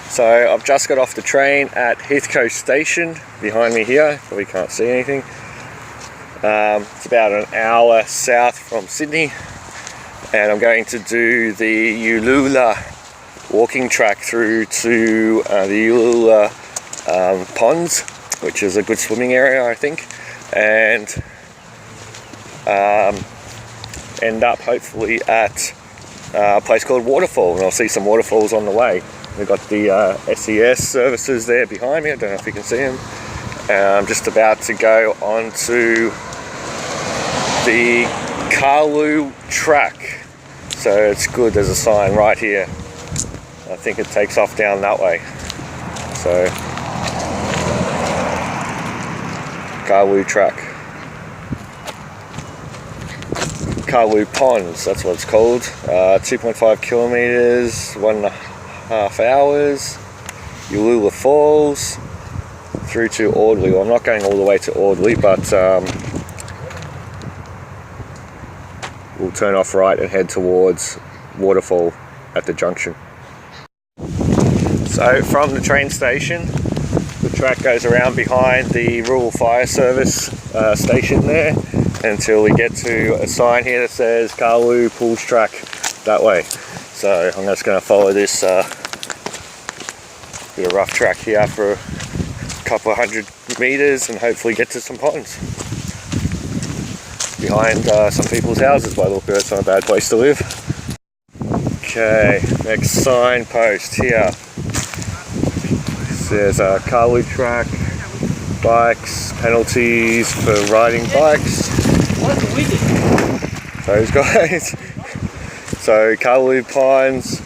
So I've just got off the train at Heathcote station behind me here. Probably can't see anything. It's about an hour south from Sydney, and I'm going to do the Uloola walking track through to the Uloola ponds, which is a good swimming area, I think, and end up hopefully at a place called Waterfall, and I'll see some waterfalls on the way. We've got the SES services there behind me. I don't know if you can see them. I'm just about to go onto the Karloo track, so it's good. There's a sign right here. I think it takes off down that way. So Karloo track, Karloo ponds, that's what it's called. 2.5 kilometers, 1.5 hours. Uloola Falls through to Audley. Well, I'm not going all the way to Audley, but we'll turn off right and head towards Waterfall at the junction. So from the train station, the track goes around behind the Rural Fire Service station there until we get to a sign here that says Karloo Pools Track that way. So I'm just going to follow this bit of rough track here for a couple of 100 meters and hopefully get to some ponds behind some people's houses. By the look of it, it's not a bad place to live. Okay, next signpost here. There's a Karloo track, bikes, penalties for riding bikes. Those guys. So Karloo Pines,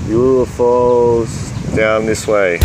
Uloola Falls, down this way.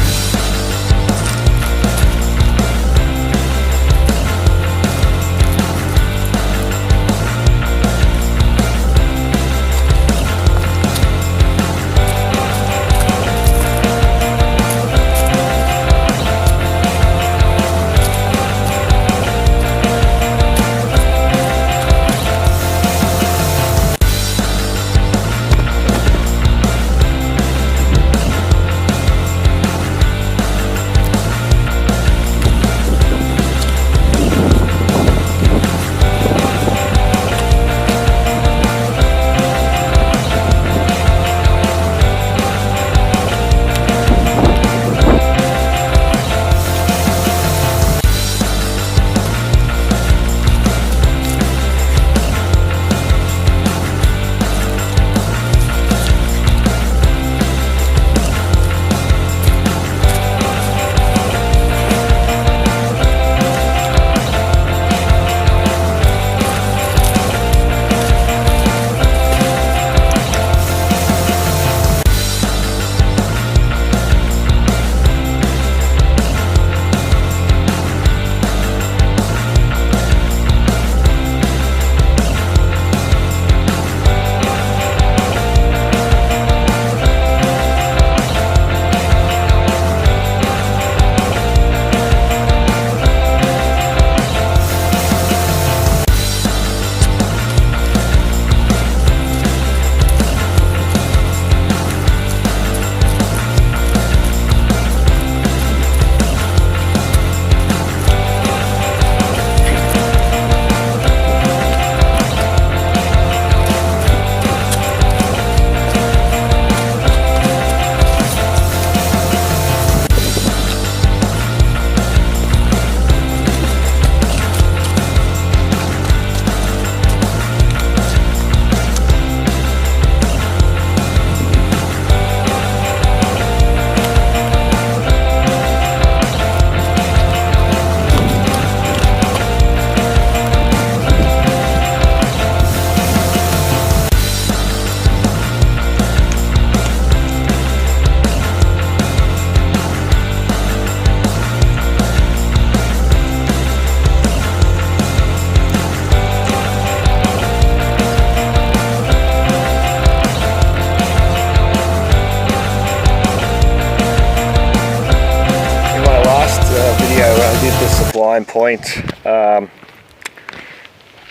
Blind Point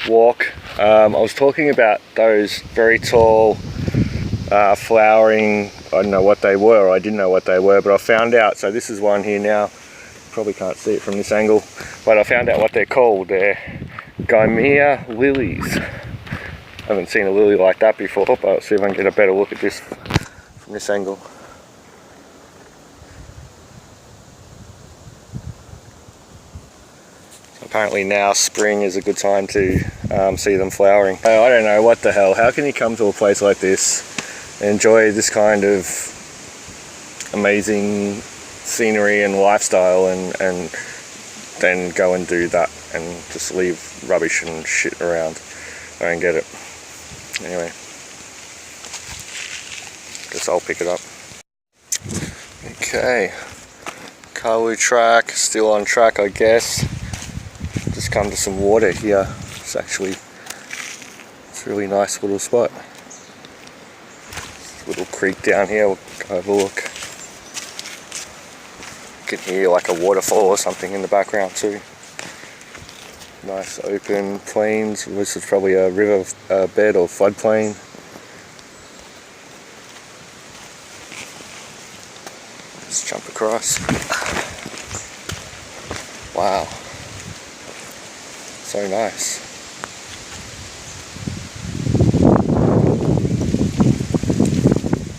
walk. I was talking about those very tall flowering. I don't know what they were, or I didn't know what they were, but I found out. So this is one here now. Probably can't see it from this angle, but I found out what they're called. They're Gymea lilies. I haven't seen a lily like that before, but I'll see if I can get a better look at this from this angle. Apparently now spring is a good time to see them flowering. I don't know what the hell. How can you come to a place like this and enjoy this kind of amazing scenery and lifestyle and then go and do that and just leave rubbish and shit around? I don't get it. Anyway, guess I'll pick it up. Okay, Karloo track, still on track I guess. Just come to some water here. It's a really nice little spot. Little creek down here, we'll go have a look. You can hear like a waterfall or something in the background too. Nice open plains. This is probably a river bed or floodplain. Let's jump across. Wow. So nice.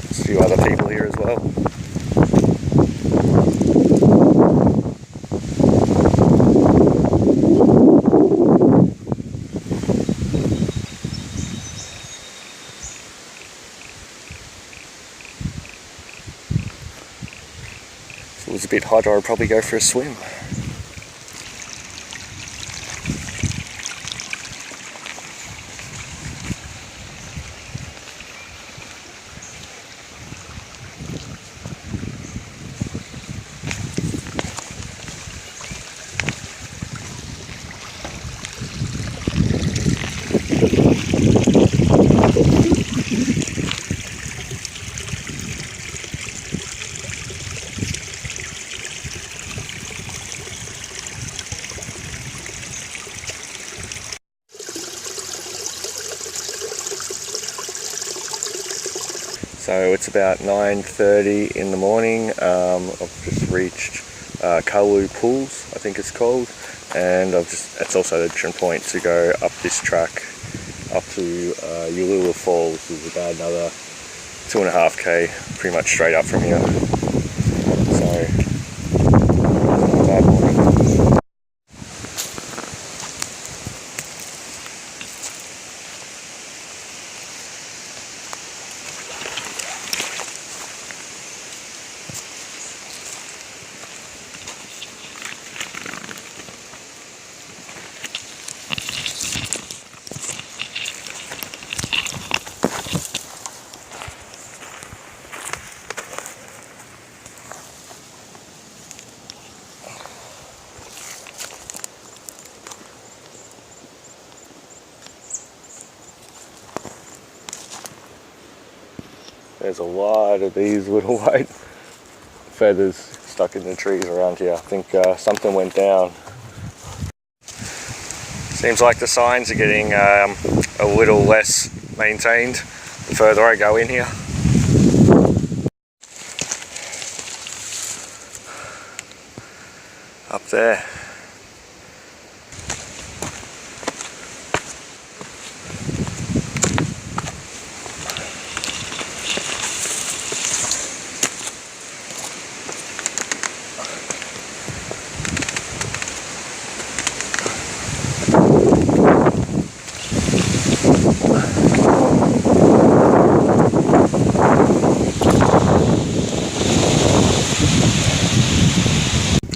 There's a few other people here as well. If it was a bit hotter, I'd probably go for a swim. So it's about 9:30 in the morning. I've just reached Karloo Pools, I think it's called, and it's also the entrance point to go up this track up to Uloola Falls, which is about another 2.5k, pretty much straight up from here. So, not a bad morning. There's a lot of these little white feathers stuck in the trees around here. I think something went down. Seems like the signs are getting a little less maintained the further I go in here. Up there.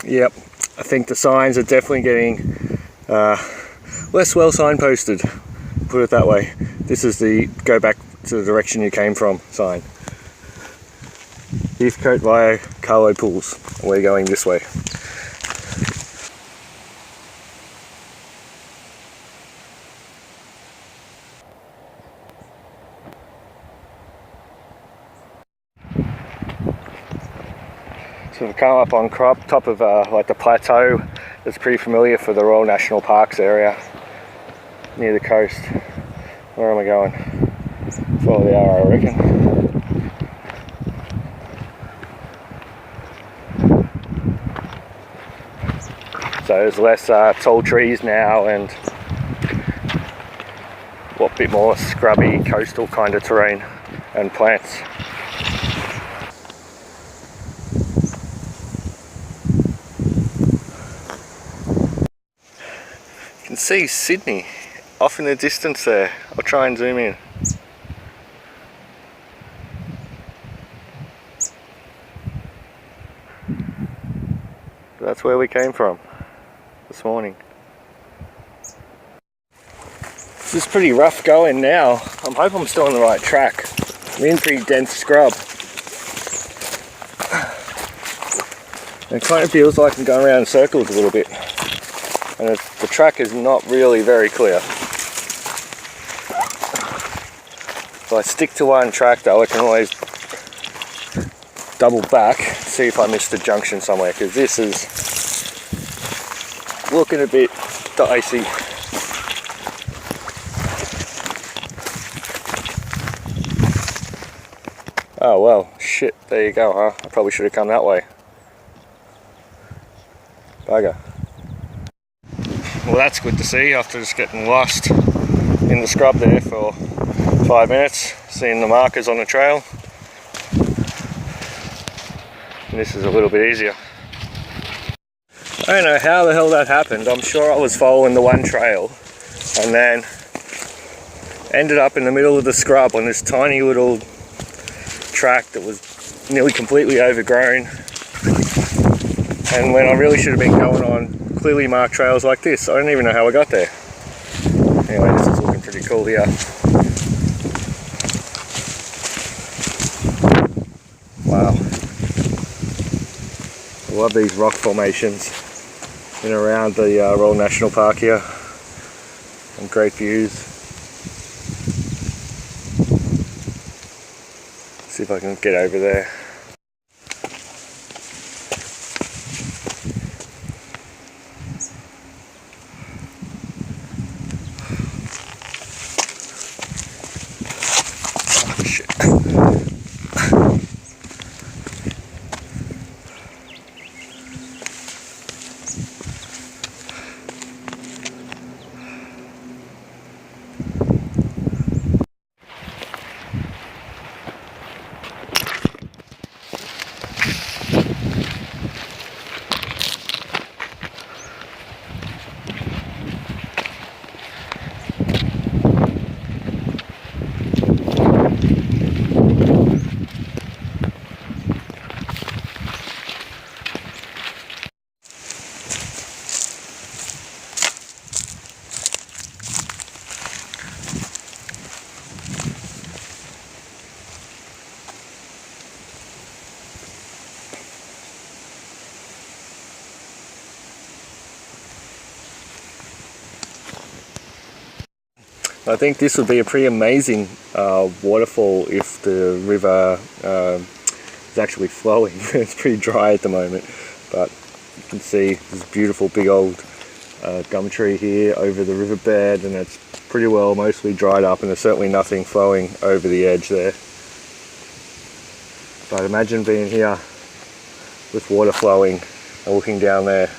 Yep, I think the signs are definitely getting less well signposted, put it that way. This is the go back to the direction you came from sign. Heathcote via Karloo Pools. We're going this way. So we've come up on top of like the plateau that's pretty familiar for the Royal National Parks area near the coast. Where am I going? Follow the arrow, I reckon. So there's less tall trees now and a bit more scrubby coastal kind of terrain and plants. You can see Sydney off in the distance there. I'll try and zoom in. That's where we came from this morning. This is pretty rough going now. I hope I'm still on the right track. I'm in pretty dense scrub. It kind of feels like I'm going around in circles a little bit. And the track is not really very clear. If I stick to one track though, I can always double back, see if I missed a junction somewhere, because this is looking a bit dicey. Oh well, shit, there you go, huh? I probably should have come that way. Bugger. Well, that's good to see after just getting lost in the scrub there for 5 minutes, seeing the markers on the trail. And this is a little bit easier. I don't know how the hell that happened. I'm sure I was following the one trail and then ended up in the middle of the scrub on this tiny little track that was nearly completely overgrown, and when I really should have been going on clearly marked trails like this. I don't even know how I got there. Anyway, this is looking pretty cool here. Wow, I love these rock formations in and around the Royal National Park here, and great views. See if I can get over there. Oh, shit. I think this would be a pretty amazing waterfall if the river is actually flowing. It's pretty dry at the moment, but you can see this beautiful big old gum tree here over the riverbed, and it's pretty well mostly dried up, and there's certainly nothing flowing over the edge there. But imagine being here with water flowing and looking down there.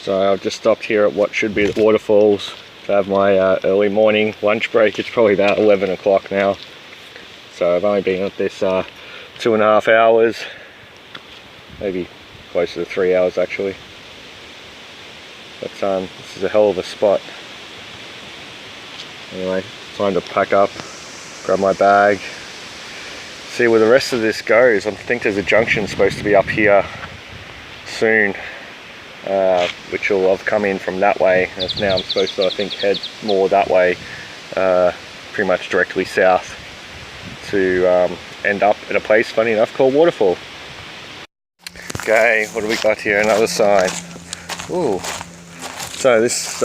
So I've just stopped here at what should be the waterfalls to have my early morning lunch break. It's probably about 11 o'clock now. So I've only been at this 2.5 hours, maybe closer to 3 hours actually. But this is a hell of a spot. Anyway, time to pack up, grab my bag, see where the rest of this goes. I think there's a junction supposed to be up here soon. Which will have come in from that way. As now I'm supposed to, I think, head more that way, pretty much directly south, to end up at a place, funny enough, called Waterfall. Okay, what do we got here? Another sign. Ooh. So this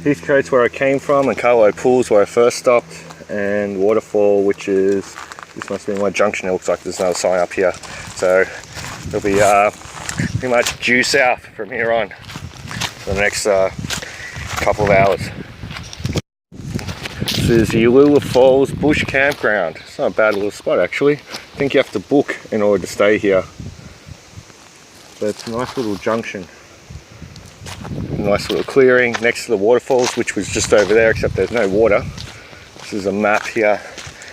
Heathcote's where I came from, and Karloo Pool's where I first stopped, and Waterfall, which is, this must be my junction. It looks like there's another sign up here. So it'll be pretty much due south from here on for the next couple of hours. This is the Uloola Falls Bush Campground. It's not a bad little spot actually. I think you have to book in order to stay here. But it's a nice little junction. Nice little clearing next to the waterfalls, which was just over there, except there's no water. This is a map here.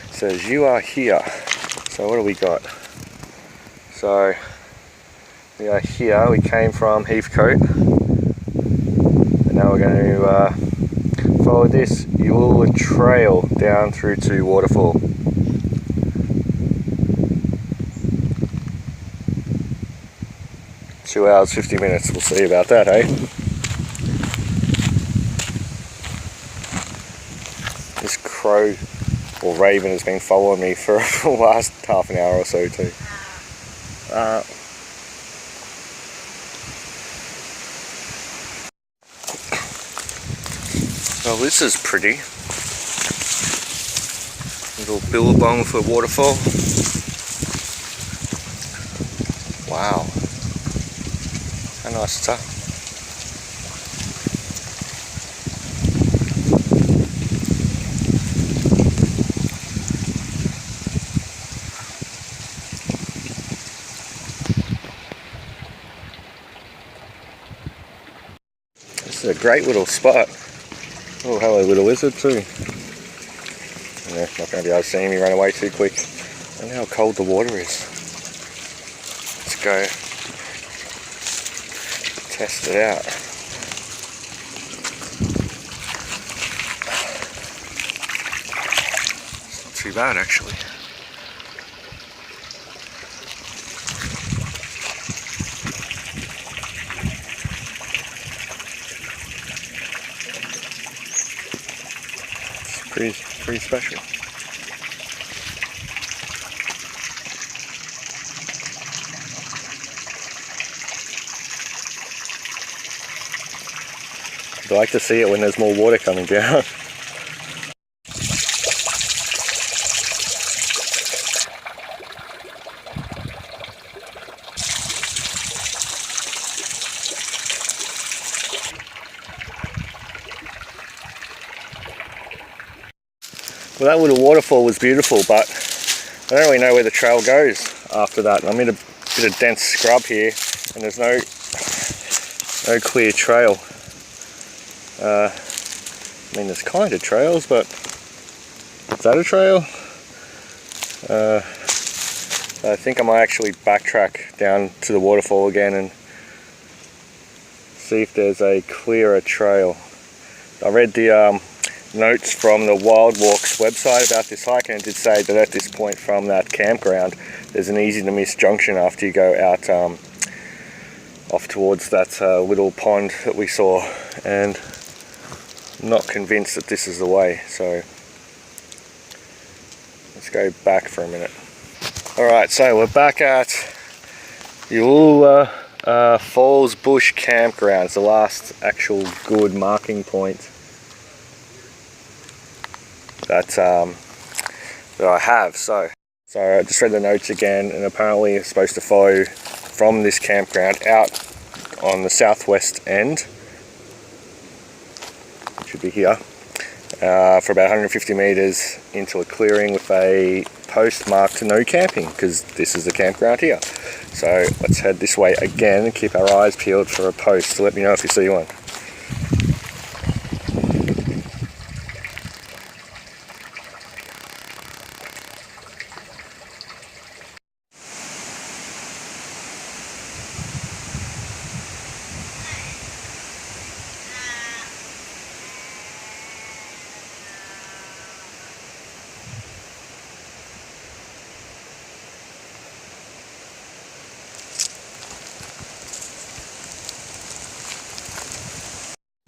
It says you are here. So what do we got? So we are here. We came from Heathcote. And now we're going to follow this Uloola trail down through to Waterfall. Two hours, 50 minutes. We'll see about that, eh? This crow or raven has been following me for the last half an hour or so too. Well, this is pretty. Little billabong for waterfall. Wow. How nice is that? This is a great little spot. Oh, hello little lizard too. Yeah, not going to be able to see me run away too quick. And how cold the water is. Let's go test it out. It's not too bad actually. Pretty special. I like to see it when there's more water coming down. Well, that little waterfall was beautiful, but I don't really know where the trail goes after that. I'm in a bit of dense scrub here, and there's no clear trail. I mean, there's kind of trails, but is that a trail? I think I might actually backtrack down to the waterfall again and see if there's a clearer trail. I read the notes from the Wild Walks website about this hike, and it did say that at this point from that campground there's an easy to miss junction after you go out off towards that little pond that we saw, and I'm not convinced that this is the way, so let's go back for a minute. Alright, so we're back at Uloola Falls Bush Campground. It's the last actual good marking point that I have. So I just read the notes again, and apparently it's supposed to follow from this campground out on the southwest end, which should be here, for about 150 meters into a clearing with a post marked no camping, because this is the campground here. So let's head this way again and keep our eyes peeled for a post. So let me know if you see one.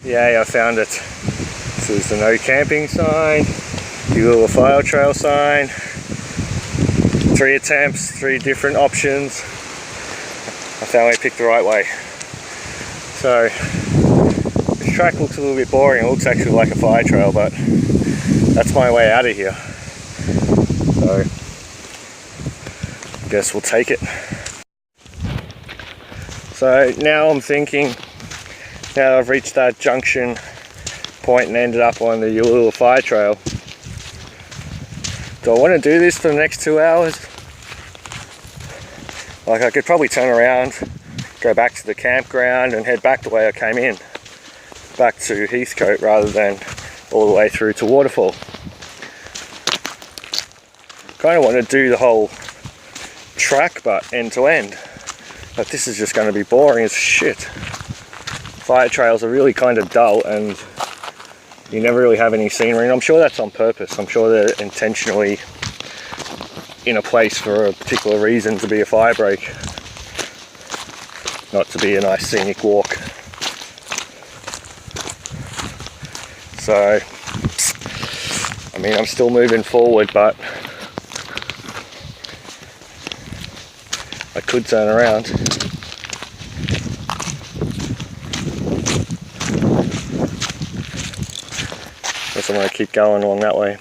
Yay, I found it. This is the no camping sign, the Uloola file trail sign. 3 attempts, 3 different options. I finally picked the right way. So this track looks a little bit boring. It looks actually like a fire trail, but that's my way out of here. So I guess we'll take it. So now I'm thinking, now that I've reached that junction point and ended up on the Uloola fire trail, do I want to do this for the next 2 hours? Like, I could probably turn around, go back to the campground and head back the way I came in, back to Heathcote, rather than all the way through to Waterfall. Kind of want to do the whole track, but end to end. But this is just going to be boring as shit. Fire trails are really kind of dull and you never really have any scenery, and I'm sure that's on purpose. I'm sure they're intentionally in a place for a particular reason, to be a fire break, not to be a nice scenic walk. So, I mean, I'm still moving forward, but I could turn around. Guess I'm going to keep going along that way.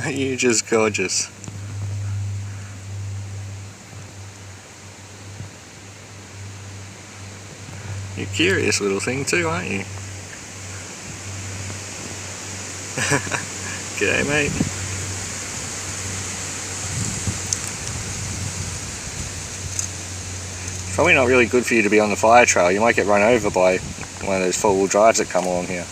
You're just gorgeous. You're a curious little thing too, aren't you? G'day, mate. Probably not really good for you to be on the fire trail. You might get run over by one of those four-wheel drives that come along here.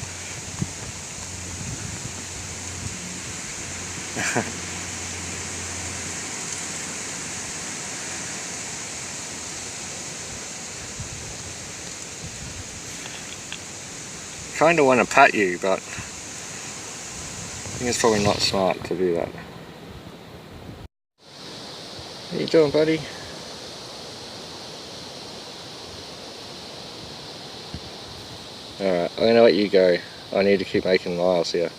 Kind of want to pat you, but I think it's probably not smart to do that. How you doing, buddy? Alright, I'm gonna let you go. I need to keep making miles here.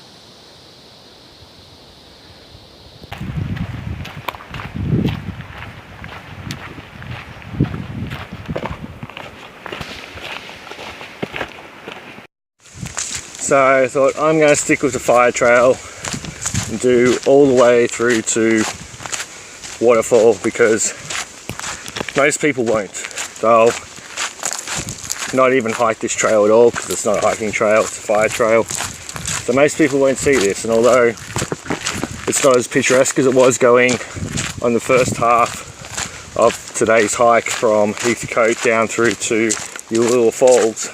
So I thought I'm going to stick with the fire trail and do all the way through to Waterfall, because most people won't. They'll not even hike this trail at all, because it's not a hiking trail, it's a fire trail. So most people won't see this, and although it's not as picturesque as it was going on the first half of today's hike from Heathcote down through to Uloola Falls,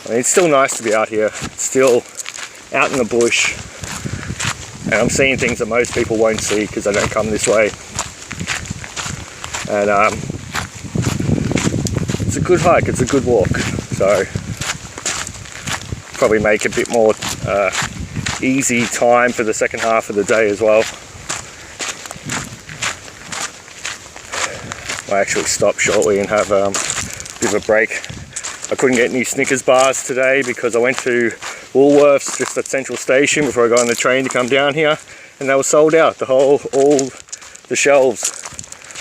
I mean, it's still nice to be out here. It's still out in the bush, and I'm seeing things that most people won't see because they don't come this way. And it's a good hike, it's a good walk, so probably make a bit more easy time for the second half of the day as well. I actually stop shortly and have a bit of a break. I couldn't get any Snickers bars today because I went to Woolworths just at Central Station before I got on the train to come down here, and they were sold out. All the shelves,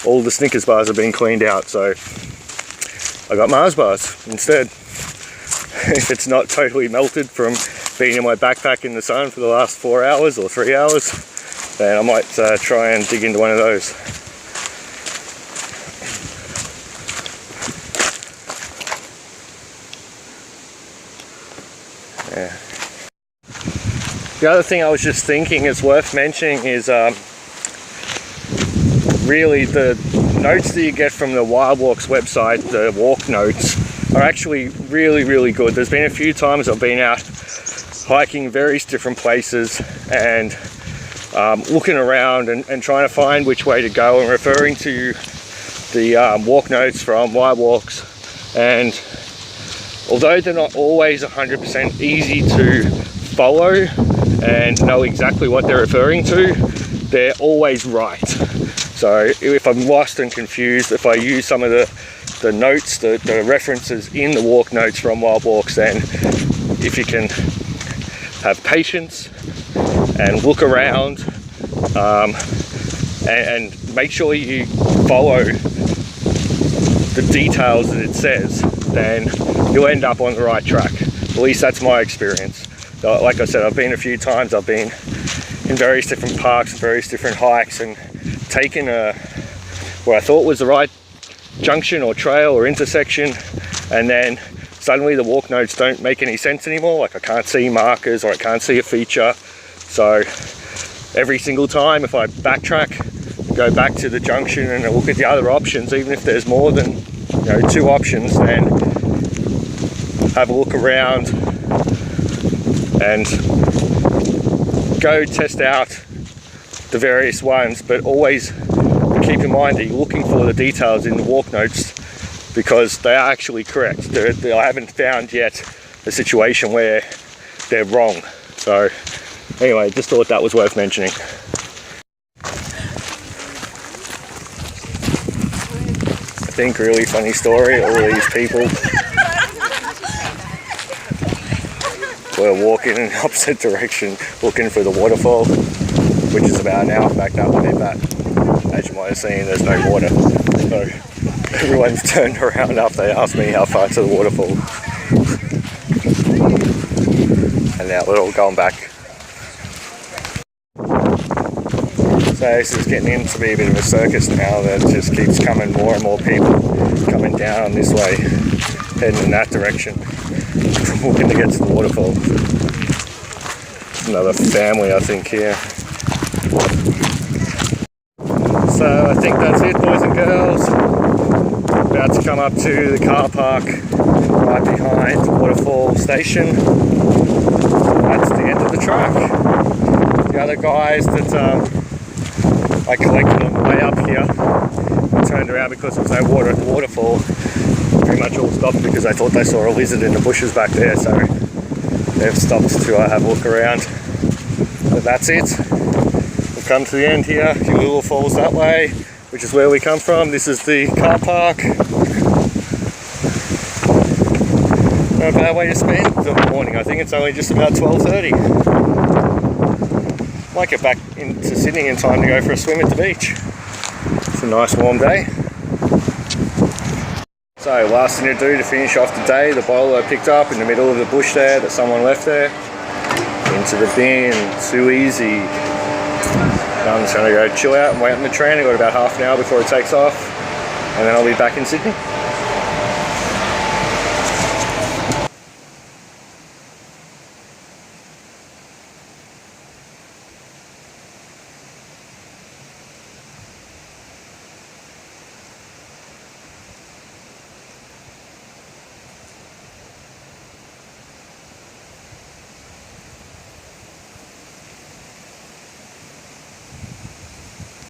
all the Snickers bars have been cleaned out, so I got Mars bars instead. If it's not totally melted from being in my backpack in the sun for the last 4 hours or 3 hours, then I might try and dig into one of those. Yeah. The other thing I was just thinking is worth mentioning is really the notes that you get from the Wildwalks website, the walk notes, are actually really good. There's been a few times I've been out hiking various different places and looking around and trying to find which way to go and referring to the walk notes from Wildwalks. And although they're not always 100% easy to follow and know exactly what they're referring to, they're always right. So if I'm lost and confused, if I use some of the notes, the references in the walk notes from Wildwalks, then if you can have patience and look around and make sure you follow the details that it says, then you'll end up on the right track. At least that's my experience. Like I said, I've been a few times. I've been in various different parks and various different hikes and taken what I thought was the right junction or trail or intersection, and then suddenly the walk notes don't make any sense anymore. Like I can't see markers or I can't see a feature. So every single time, if I backtrack, go back to the junction and I look at the other options, even if there's more than 2 options, then have a look around and go test out the various ones, but always keep in mind that you're looking for the details in the walk notes, because they are actually correct. I haven't found yet a situation where they're wrong. So anyway, just thought that was worth mentioning. I think really funny story, all these people were walking in the opposite direction looking for the waterfall, which is about an hour backed up with that. As you might have seen, there's no water. So everyone's turned around after they asked me how far to the waterfall. And now they're all going back. So this is getting into be a bit of a circus now. That just keeps coming, more and more people coming down this way, heading in that direction, looking to get to the waterfall. Another family, I think, here. So I think that's it, boys and girls. About to come up to the car park right behind the Waterfall station. That's the end of the track. The other guys that I collected on the way up here turned around because there was no water at the waterfall. Pretty much all stopped because they thought they saw a lizard in the bushes back there, so they've stopped to have a look around. But that's it. We've come to the end here. Uloola Falls that way, which is where we come from. This is the car park. Not a bad way to spend the morning. I think it's only just about 12:30. Might get back into Sydney in time to go for a swim at the beach. It's a nice warm day. So last thing to do to finish off the day, the bottle I picked up in the middle of the bush there that someone left there. Into the bin, too easy. Now I'm just going to go chill out and wait on the train. I've got about half an hour before it takes off, and then I'll be back in Sydney.